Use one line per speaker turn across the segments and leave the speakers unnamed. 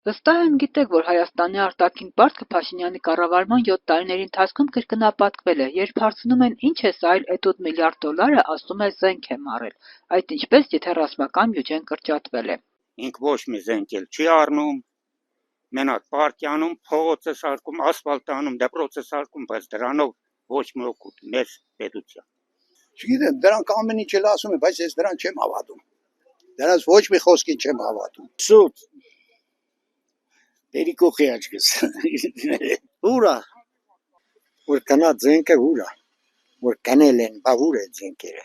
Վստահ եմ գիտեք, որ Հայաստանի արտաքին պարտքը Փաշինյանի կառավարման 7 տարիների ընթացքում կրկնապատկվել է, երբ հարցնում են ինչ է սա, այդ 8 միլիարդ դոլարը, ասում է զենք է մարել, այդ ինչպես, եթե ռազմական բյուջեն կրճատվել է։
Ինք ոչ մի զենք էլ չի առնում, մենակ պարտիանում, փողոց է սարքում, ասֆալտ անում, դպրոց է սարքում, բայց դրանով ոչ մի օգուտ մեր պետության։
Չգիտեմ, դրանք ամեն ինչ էլ ասում են, բայց ես դրան չեմ հավատում։ Դրանց ոչ մի խոսքին չեմ հավատում։
Սուտ Պերիկոխի աչքս։ Ուրա որ կանա զենքը ուրա որ կանել են բավուր է զենքերը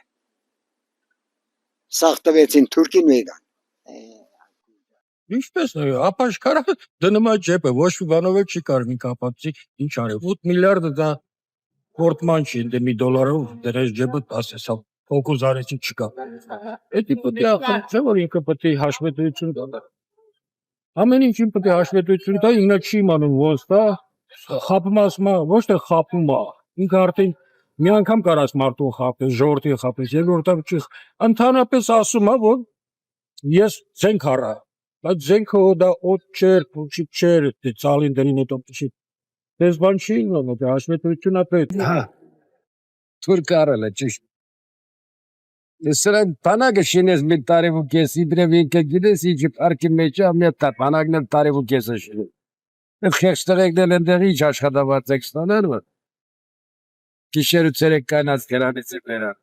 սաղ տվեցին թուրքին մեգան
Ինչպես է, ապաշխարա դնում է ջեպը, ոչ մի բանով չի կարմի կապացի, ինչ արել, 8 միլիարդը դա պորտման չի, դե մի դոլարով դրես ջեպը ասես, ֆոկուս արեցի չկա։ Էդի պետք է խնդրե, որ ինքը պետք է հաշվետվություն տա։ Ամեն ինչին պետք է հաշվետվություն տա, ինքը չի իմանում ոնց տա, խապում ասում է, ոչ թե խապում է, ինքը արդեն մի անգամ կարաս մարդուն խապես, ժողովրդին խապես, երկրորդը չի, ընդհանրապես ասում է, որ ես զենք առա, բայց զենքը դա օդ չէր, փուչի չէր, դե ծալին դրին հետո չի, դες բան չի իմանում, դա հաշվետվություն է պետք։
Հա, թուրք առել է, ճիշտ։ Սրանք բանակը շինես մի տարի ու կես, իբրև ինքը գիտես, իջի պարկի մեջ է, մի բանակն էլ տարի ու կես է շինել։ Այդ խեղճ տղեկներն են դեղ ինչ աշխատավարձ եք ստանել, գիշեր ու ցերեկ կանած գրանից է բերան։